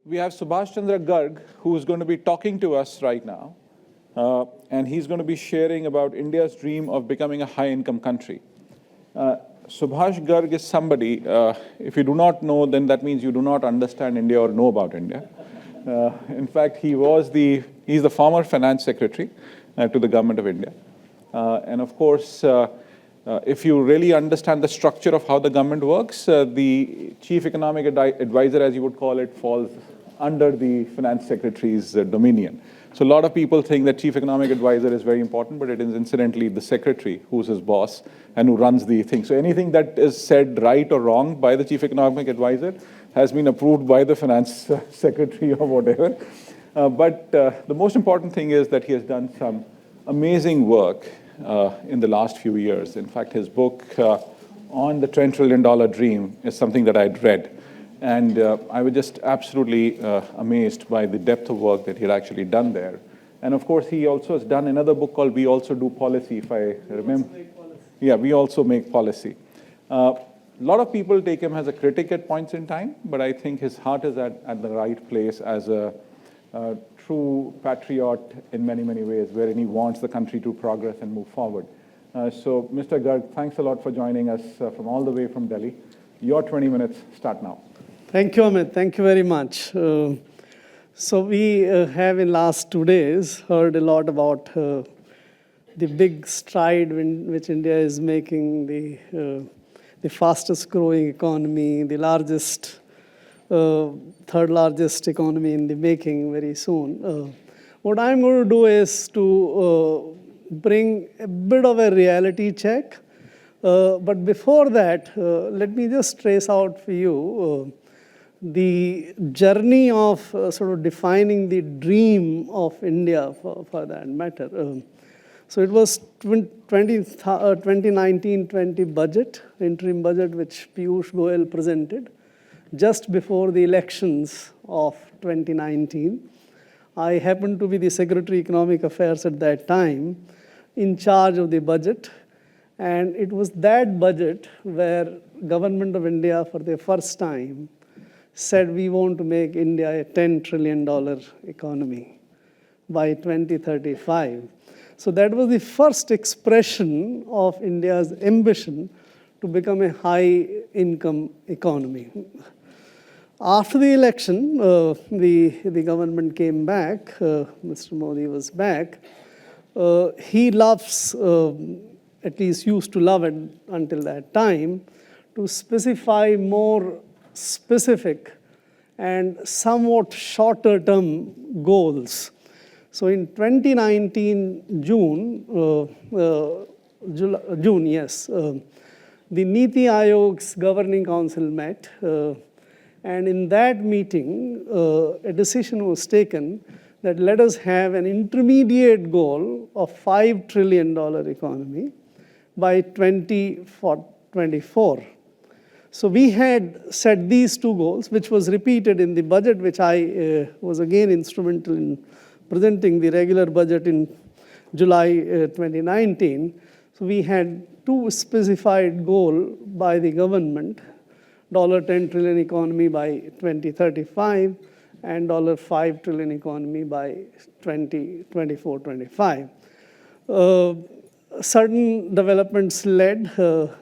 We have Subhash Chandra Garg, who's going to be talking to us right now. And he's going to be sharing about India's dream of becoming a high-income country. Subhash Garg is somebody, if you do not know, then that means you do not understand India or know about India. In fact, he's the former finance secretary to the government of India. And of course, if you really understand the structure of how the government works, the chief economic advisor, as you would call it, falls under the finance secretary's dominion. So a lot of people think that chief economic advisor is very important, but it is incidentally the secretary who's his boss and who runs the thing. So anything that is said right or wrong by the chief economic advisor has been approved by the finance secretary or whatever. But the most important thing is that he has done some amazing work in the last few years. In fact, his book on the $10 trillion dream is something that I'd read. And I was just absolutely amazed by the depth of work that he had actually done there. And of course, he also has done another book called We Also Do Policy, if I remember. Yeah, We Also Make Policy. A lot of people take him as a critic at points in time, but I think his heart is at the right place as a true patriot in many, many ways, wherein he wants the country to progress and move forward. So, Mr. Garg, thanks a lot for joining us from all the way from Delhi. Your 20 minutes start now. Thank you, Amit. Thank you very much. So we have in last 2 days heard a lot about the big stride which India is making, the fastest growing economy, the largest, third largest economy in the making very soon. What I'm going to do is to bring a bit of a reality check. But before that, let me just trace out for you the journey of sort of defining the dream of India for that matter. So it was 2019-20 budget, interim budget, which Piyush Goyal presented just before the elections of 2019. I happened to be the Secretary Economic Affairs at that time, in charge of the budget. And it was that budget where Government of India, for the first time, said we want to make India a $10 trillion economy by 2035. So that was the first expression of India's ambition to become a high-income economy. After the election, the government came back. Mr. Modi was back. He loves, at least used to love it until that time, to specify more specific and somewhat shorter-term goals. So in 2019 June, the Niti Ayog's Governing Council met, and in that meeting, a decision was taken that let us have an intermediate goal of $5 trillion economy by 2024. So we had set these two goals, which was repeated in the budget, which I was again instrumental in presenting the regular budget in July 2019. So we had two specified goals by the government, $10 trillion economy by 2035 and $5 trillion economy by 2024-25. Certain developments led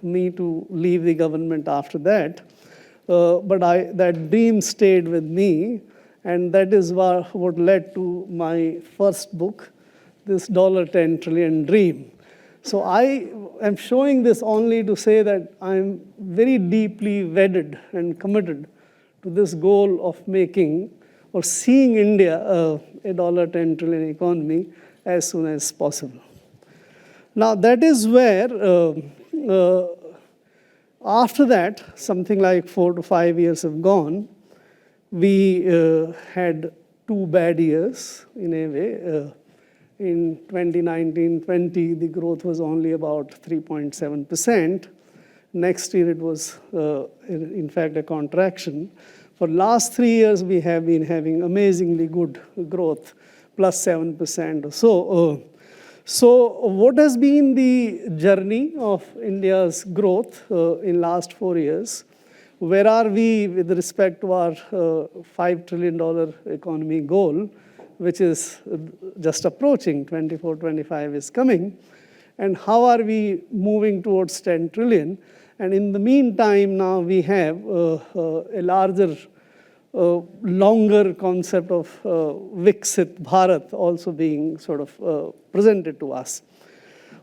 me to leave the government after that, but that dream stayed with me, and that is what led to my first book, this $10 trillion dream. So I am showing this only to say that I'm very deeply wedded and committed to this goal of making or seeing India a $10 trillion economy as soon as possible. Now, that is where, after that, something like 4 to 5 years have gone, we had 2 bad years, in a way. In 2019-20, the growth was only about 3.7%. Next year, it was, in fact, a contraction. For the last 3 years, we have been having amazingly good growth, plus 7% or so. So what has been the journey of India's growth in last 4 years? where are we with respect to our $5 trillion economy goal, which is just approaching, 24, 25 is coming, and how are we moving towards 10 trillion? And in the meantime, now we have a larger, longer concept of Viksit Bharat also being sort of presented to us.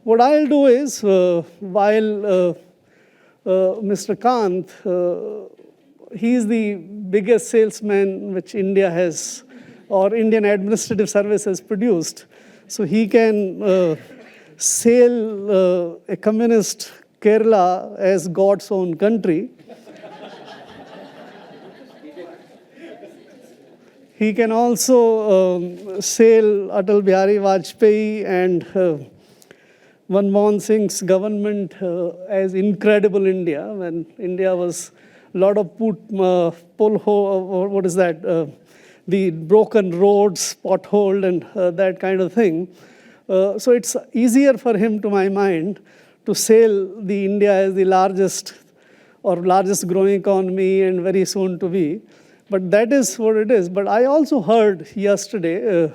What I'll do is, while Mr. Kant, he is the biggest salesman which India has, or Indian Administrative Service has produced. So he can sail a communist Kerala as God's own country. He can also sail Atal Bihari Vajpayee and Manmohan Singh's government as incredible India, when India was a lot of the broken roads, potholed and that kind of thing. So it's easier for him, to my mind, to sail the India as the largest growing economy and very soon to be. But that is what it is. But I also heard yesterday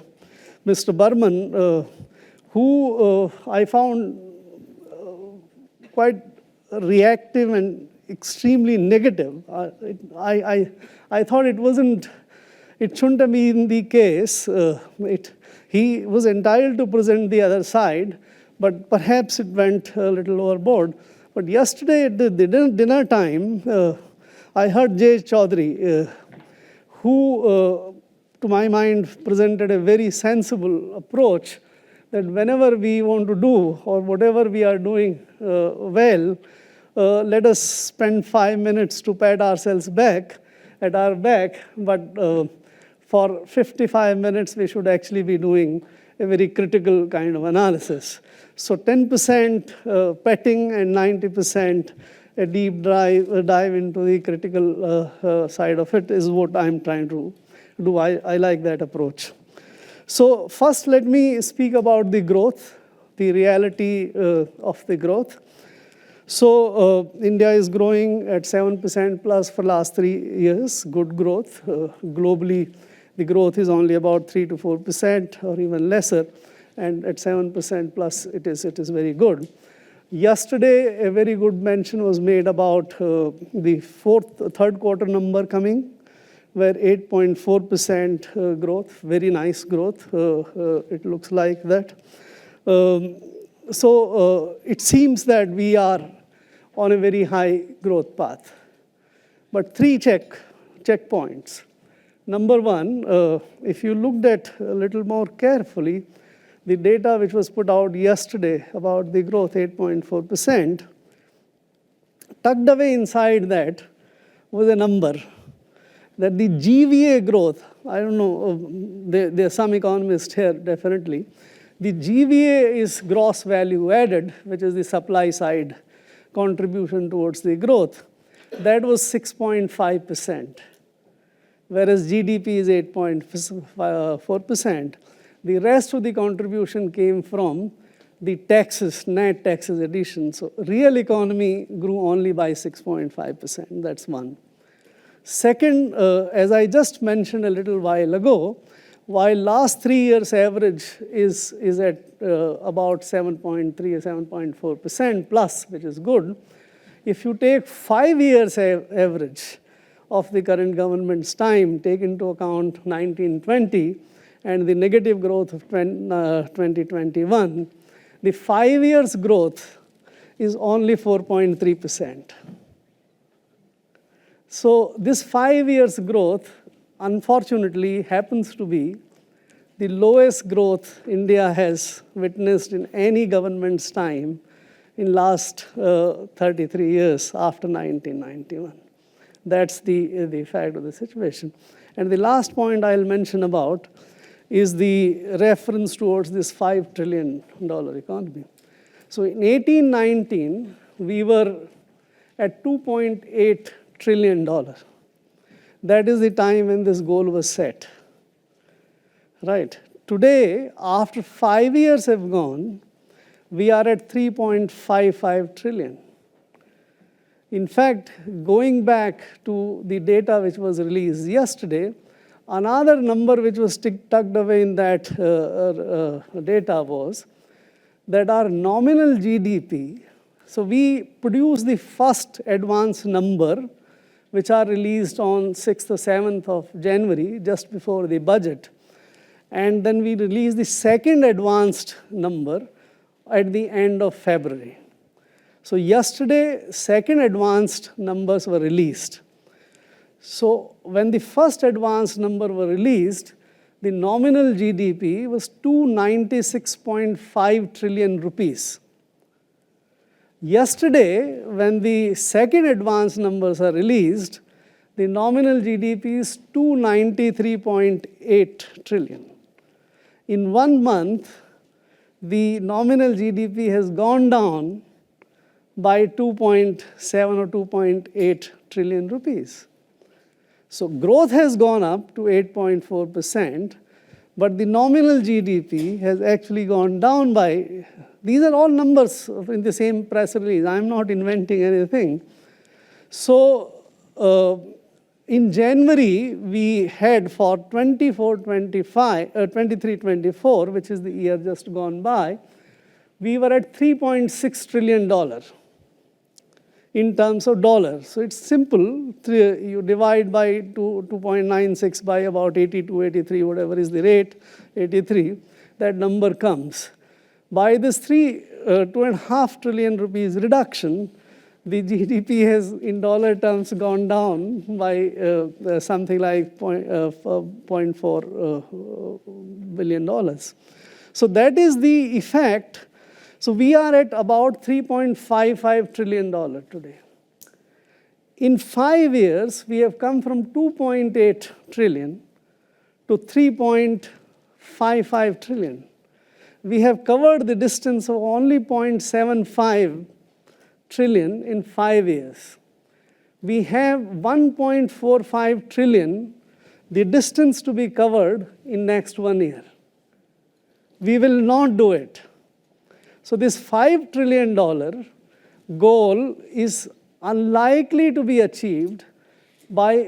Mr. Burman, who I found quite reactive and extremely negative. I thought it shouldn't have been the case. He was entitled to present the other side, but perhaps it went a little overboard. But yesterday at the dinner time, I heard Jay Chaudhary, who, to my mind, presented a very sensible approach that whenever we want to do or whatever we are doing well, let us spend 5 minutes to pat ourselves at our back, but for 55 minutes we should actually be doing a very critical kind of analysis. So 10% petting and 90% a deep dive into the critical side of it is what I'm trying to do. I like that approach. So first, let me speak about the growth, the reality of the growth. So India is growing at 7% plus for last 3 years, good growth. Globally, the growth is only about 3 to 4% or even lesser, and at 7% plus, it is very good. Yesterday, a very good mention was made about the third quarter number coming, where 8.4% growth, very nice growth, it looks like that. So it seems that we are on a very high growth path. But 3 checkpoints. Number one, if you looked at a little more carefully, the data which was put out yesterday about the growth, 8.4%, tucked away inside that was a number that the GVA growth, I don't know, there are some economists here, definitely. The GVA is gross value added, which is the supply side contribution towards the growth. That was 6.5%, whereas GDP is 8.4%. The rest of the contribution came from the taxes, net taxes addition. So real economy grew only by 6.5%. That's one. Second, as I just mentioned a little while ago, while last 3 years average is at about 7.3 or 7.4% plus, which is good, if you take 5 years average of the current government's time, take into account 1920, and the negative growth of 2021, the 5 years growth is only 4.3%. So this 5 years growth, unfortunately, happens to be the lowest growth India has witnessed in any government's time in last 33 years after 1991. That's the fact of the situation. And the last point I'll mention about is the reference towards this $5 trillion economy. So in 1819, we were at $2.8 trillion. That is the time when this goal was set. Right. Today, after 5 years have gone, we are at 3.55 trillion. In fact, going back to the data which was released yesterday, another number which was tucked away in that data was that our nominal GDP, so we produce the first advance number, which are released on 6th or 7th of January, just before the budget. And then we release the second advanced number at the end of February. So yesterday, second advanced numbers were released. So when the first advanced number were released, the nominal GDP was 296.5 trillion rupees. Yesterday, when the second advanced numbers are released, the nominal GDP is 293.8 trillion. In 1 month, the nominal GDP has gone down by 2.7 or 2.8 trillion rupees. So growth has gone up to 8.4%, but the nominal GDP has actually gone down by, these are all numbers in the same press release. I'm not inventing anything. So in January, we had for 23-24, which is the year just gone by, we were at $3.6 trillion in terms of dollars. So it's simple. You divide by 2.96 by about 82, 83, whatever is the rate, 83, that number comes. By this 2.5 trillion rupees reduction, the GDP has, in dollar terms, gone down by something like $0.4 billion. So that is the effect. So we are at about $3.55 trillion today. In 5 years, we have come from 2.8 trillion to 3.55 trillion. We have covered the distance of only 0.75 trillion in 5 years. We have 1.45 trillion, the distance to be covered in next 1 year. We will not do it. So this $5 trillion goal is unlikely to be achieved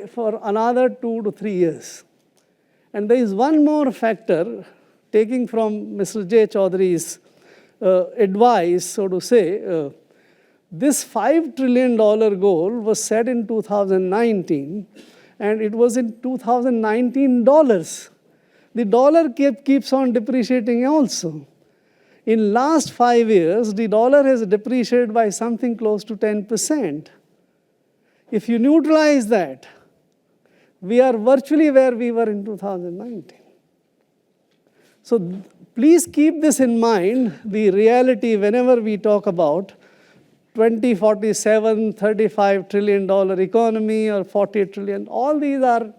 for another 2 to 3 years. And there is one more factor, taking from Mr. J. Chaudhary's advice, so to say. This $5 trillion goal was set in 2019, and it was in 2019 dollars. The dollar keeps on depreciating also. In last 5 years, the dollar has depreciated by something close to 10%. If you neutralize that, we are virtually where we were in 2019. So please keep this in mind, the reality whenever we talk about 2047, $35 trillion economy or 40 trillion, all these are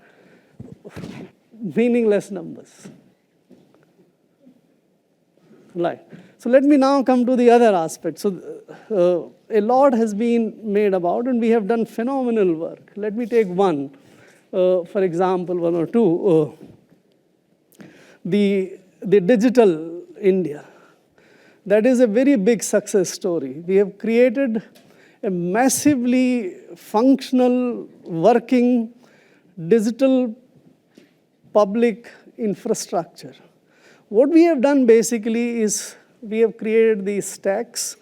meaningless numbers. Right. So let me now come to the other aspect. So a lot has been made about, and we have done phenomenal work. Let me take one, for example, one or two. The digital India. That is a very big success story. We have created a massively functional, working, digital public infrastructure. What we have done basically is we have created these stacks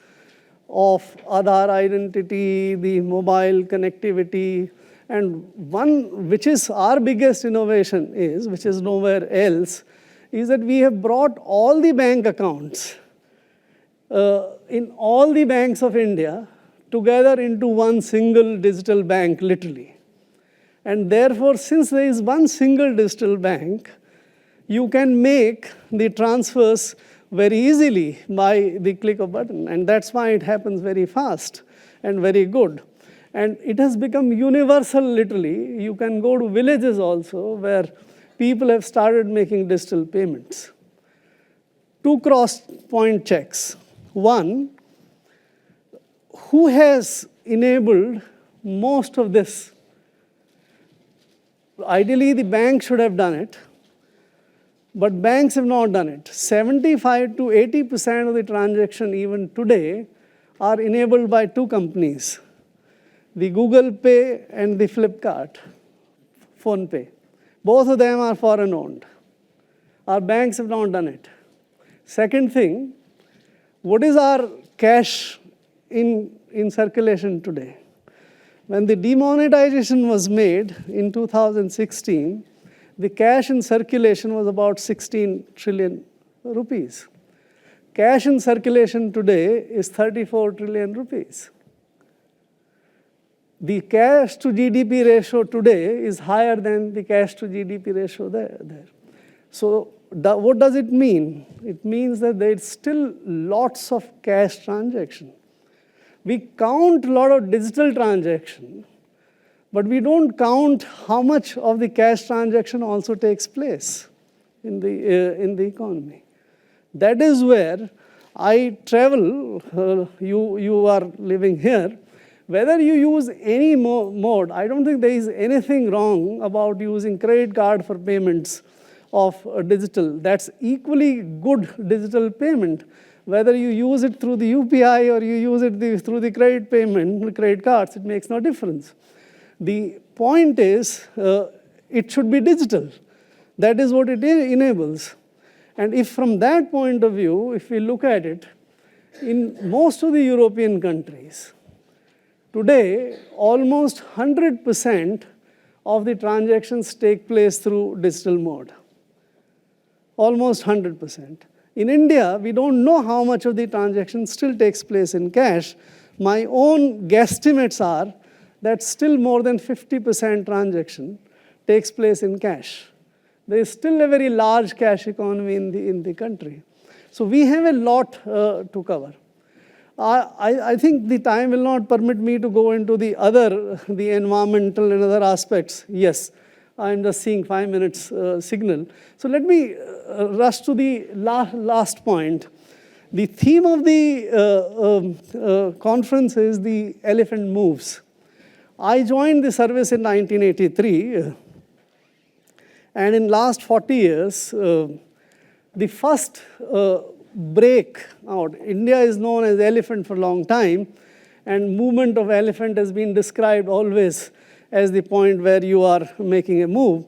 of Aadhaar identity, the mobile connectivity, and one which is our biggest innovation is, which is nowhere else, is that we have brought all the bank accounts in all the banks of India together into one single digital bank, literally. And therefore, since there is one single digital bank, you can make the transfers very easily by the click of a button. And that's why it happens very fast and very good. And it has become universal, literally. You can go to villages also where people have started making digital payments. 2 cross-point checks. One, who has enabled most of this? Ideally, the bank should have done it, but banks have not done it. 75 to 80% of the transactions even today are enabled by 2 companies. the Google Pay and the Flipkart, Phone Pay. Both of them are foreign owned. Our banks have not done it. Second thing, what is our cash in circulation today? When the demonetization was made in 2016, the cash in circulation was about 16 trillion rupees. Cash in circulation today is 34 trillion rupees. The cash to GDP ratio today is higher than the cash to GDP ratio there. So what does it mean? It means that there's still lots of cash transaction. We count a lot of digital transaction, but we don't count how much of the cash transaction also takes place in the economy. That is where I travel. You are living here. Whether you use any mode, I don't think there is anything wrong about using credit card for payments of digital. That's equally good digital payment. Whether you use it through the UPI or you use it through the credit cards, it makes no difference. The point is, it should be digital. That is what it enables. And if from that point of view, if we look at it, in most of the European countries, today, almost 100% of the transactions take place through digital mode. Almost 100%. In India, we don't know how much of the transaction still takes place in cash. My own guesstimates are that still more than 50% transaction takes place in cash. There is still a very large cash economy in the country. So we have a lot to cover. I think the time will not permit me to go into the environmental and other aspects. Yes, I'm just seeing 5 minutes signal. So let me rush to the last point. The theme of the conference is the elephant moves. I joined the service in 1983. And in last 40 years, the first break out, India is known as elephant for a long time, and movement of elephant has been described always as the point where you are making a move.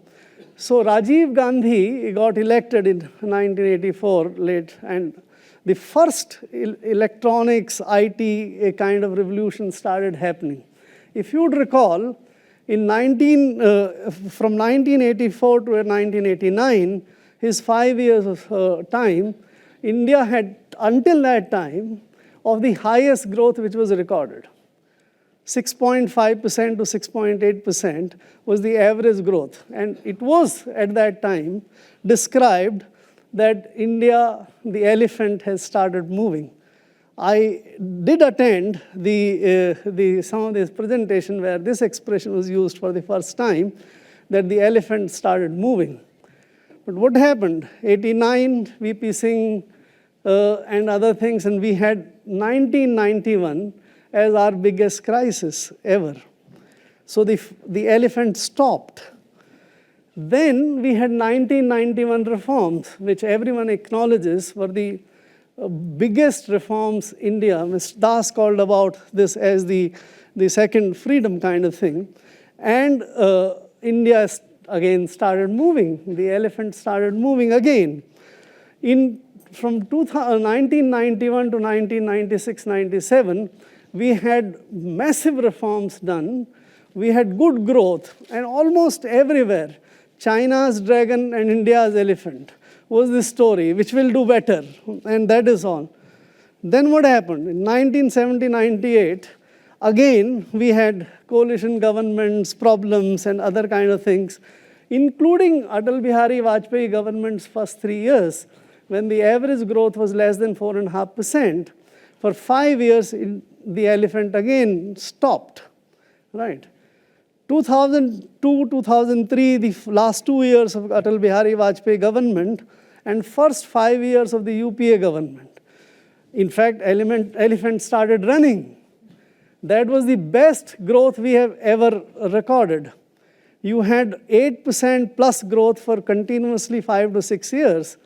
So Rajiv Gandhi got elected in 1984 late, and the first electronics, IT, a kind of revolution started happening. If you'd recall, from 1984 to 1989, his 5 years of time, India had, until that time, of the highest growth which was recorded. 6.5% to 6.8% was the average growth. And it was, at that time, described that India, the elephant, has started moving. I did attend some of this presentation where this expression was used for the first time, that the elephant started moving. But what happened? 89, VP Singh and other things, and we had 1991 as our biggest crisis ever. So the elephant stopped. Then we had 1991 reforms, which everyone acknowledges were the biggest reforms India. Mr. Das called about this as the second freedom kind of thing. And India again started moving. The elephant started moving again. From 1991 to 1996-97, we had massive reforms done. We had good growth, and almost everywhere, China's dragon and India's elephant was the story, which will do better, and that is all. Then what happened? In 1970-98, again, we had coalition governments, problems, and other kind of things, including Atal Bihari Vajpayee government's first 3 years, when the average growth was less than 4.5%. For 5 years, the elephant again stopped, right? 2002, 2003, the last 2 years of Atal Bihari Vajpayee government, and first 5 years of the UPA government. In fact, elephant started running. That was the best growth we have ever recorded. You had 8% plus growth for continuously 5 to 6 years.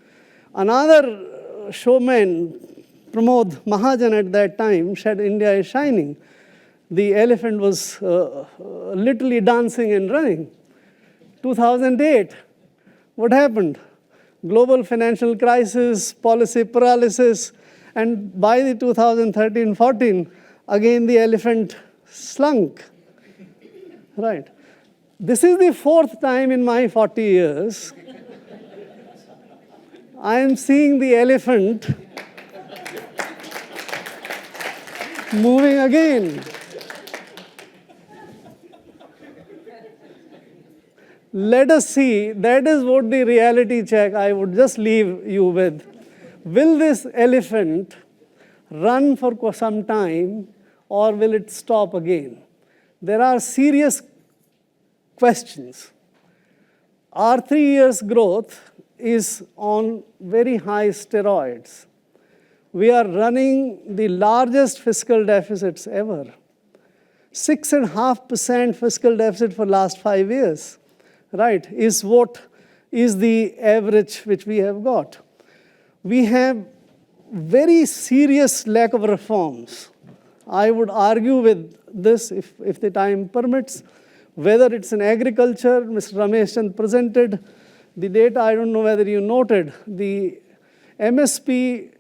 Another showman, Pramod Mahajan at that time, said India is shining. the elephant was literally dancing and running. 2008, what happened? Global financial crisis, policy paralysis, and by the 2013-14, again the elephant slunk. Right. This is the fourth time in my 40 years I am seeing the elephant moving again. Let us see, that is what the reality check I would just leave you with. Will this elephant run for some time, or will it stop again? There are serious questions. Our 3 years growth is on very high steroids. We are running the largest fiscal deficits ever. 6.5% fiscal deficit for last 5 years. Right, is what is the average which we have got. We have very serious lack of reforms. I would argue with this if the time permits. Whether it's in agriculture, Mr. Ramesh Chand presented the data, I don't know whether you noted, the MSP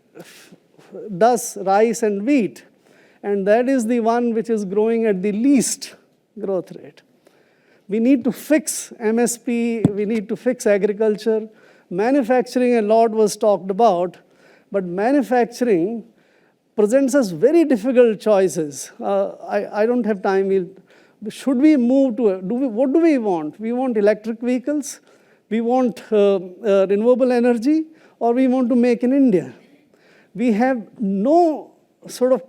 does rice and wheat, and that is the one which is growing at the least growth rate. We need to fix MSP, we need to fix agriculture. Manufacturing, a lot was talked about, but manufacturing presents us very difficult choices. I don't have time. Should we move to, what do we want? We want electric vehicles, we want renewable energy, or we want to make in India. We have no sort of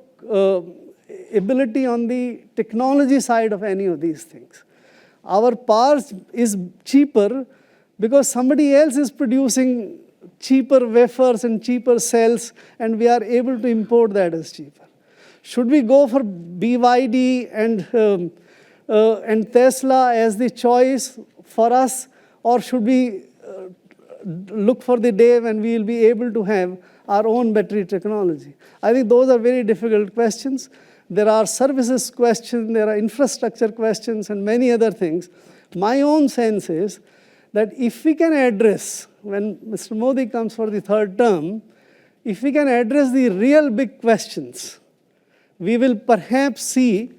ability on the technology side of any of these things. Our power is cheaper because somebody else is producing cheaper wafers and cheaper cells, and we are able to import that as cheaper. Should we go for BYD and Tesla as the choice for us, or should we look for the day when we will be able to have our own battery technology? I think those are very difficult questions. There are services questions, there are infrastructure questions, and many other things. My own sense is that if we can address, when Mr. Modi comes for the third term, if we can address the real big questions, we will perhaps see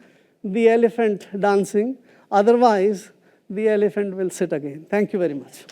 the elephant dancing. Otherwise, the elephant will sit again. Thank you very much.